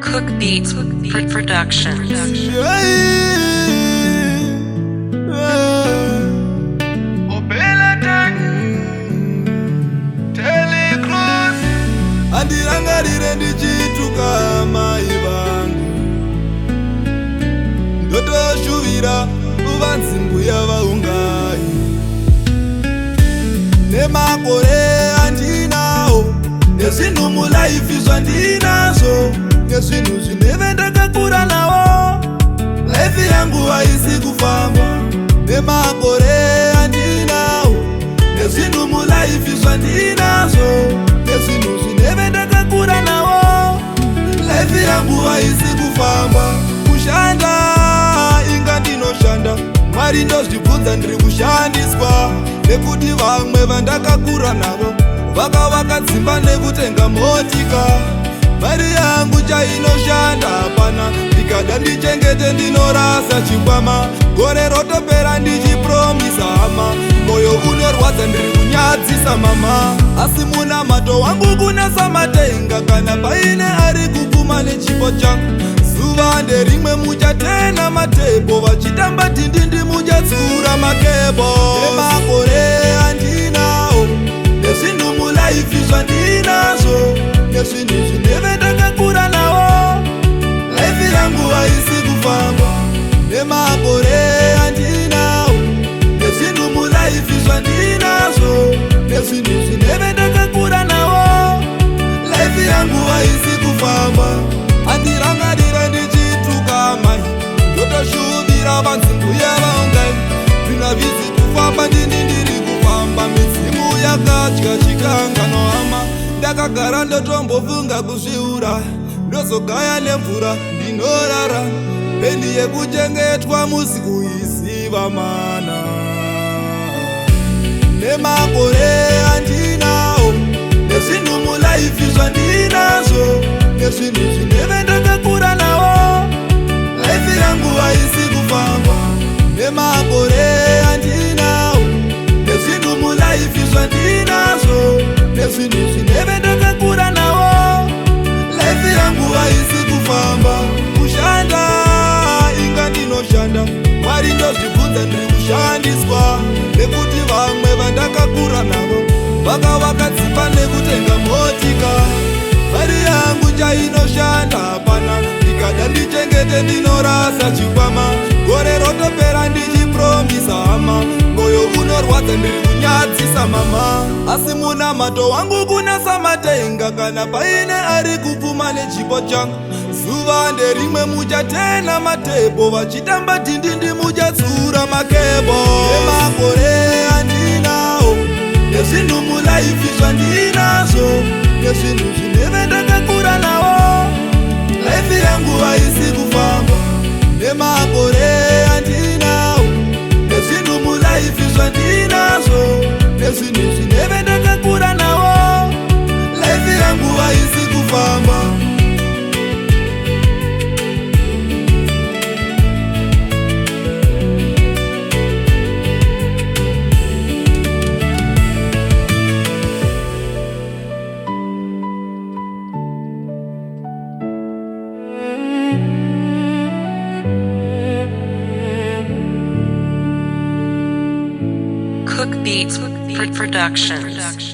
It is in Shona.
Cook Beats Productions. Andirangarire ndichituka mai vangu, ndotoshuvira uvanzi mbuya vaungai. Nemakore andinawo, nezvinhu mulaifi zvandinazvo, nezvinhu zvineve ndakakura nawo, laifi yangu haisi kufamba. Nemakore andinawo, nezvinhu mulaifi zvandinazvo, nezvinhu zvineve ndakakura nawo, laifi yangu haisi kufamba. Kushanda inga ndinoshanda, Mwari ndozvibvunza ndiri kushandiswa, nekuti vamwe vandakakura navo vakavaka dzimba nekutenga motika. Mari yangu chainoshanda hapana, ndikada ndichengete ndinorasa chikwama. Gore rotopera ndichipromisa hama, moyo unorwadza ndiri kunyadzisa mama. Asi munamato wangu kunasa matenga, kana paine ari kupfuma nechipo changu. Zuva nderimwe muchatena matepo, vachitamba tindindi muchatsura makebo. Nemakore andinawo, nezvinhu mulaifi zvandinazvo, nezvinhu zvineve ndakakura nawo, laifi yangu haisi kufamba. Nemakore andinawo, nezvinhu mulaifi zvandinazvo, nezvinhu zvineve ndakakura nawo, laifi yangu haisi kufamba. Andirangarire ndichituka mai, ndotoshuvira vanzi mbuya vaungai. Ndinavhizi kufamba ndini ndiri kufamba, midzimu yakatya chikangano hama. Ndakagara ndotombofunga kuzviura, ndozogaya nemvura ndinorara. Pendi yekuchengetwa musi kuisiva mana. Nemakore andinawo, nezvinhu mulaifi zvandinazvo, nezvinhu zvineve ndakakura nawo, laifi yangu haisi kufamba. Nemakore andinawo, nezvinhu mulaifi zvandinazvo, nezvinhu zvineve ndakakura nawo, laifi yangu haisi kufamba. Kushanda inga ndinoshanda, Mwari ndozvibvunza ndiri kushandiswa, nekuti vamwe vandakakura navo vakavaka dzimba nekutenga motika. Mari yangu chainoshanda hapana, ndikada ndichengete ndinorasa chikwama. Gore rotopera ndichipromisa hama, moyo unorwadza ndiri kunyadzisa mama. Asi munamato wangu kunasa matenga, kana paine ari kupfuma nechipo changu. Zuva nderimwe muchatena matepo, vachitamba tindindi muchatsura makebo. Nemakore andinawo, nezvinhu mulaifi zvandinazvo, nezvinhu zvineve ndakakura nawo, laifi yangu haisi kufamba. Nemakore andinawo, nezvinhu mulaifi zvandinazvo, nezvinhu zvineve ndakakura nawo, laifi yangu haisi kufamba. Cook Beats Productions.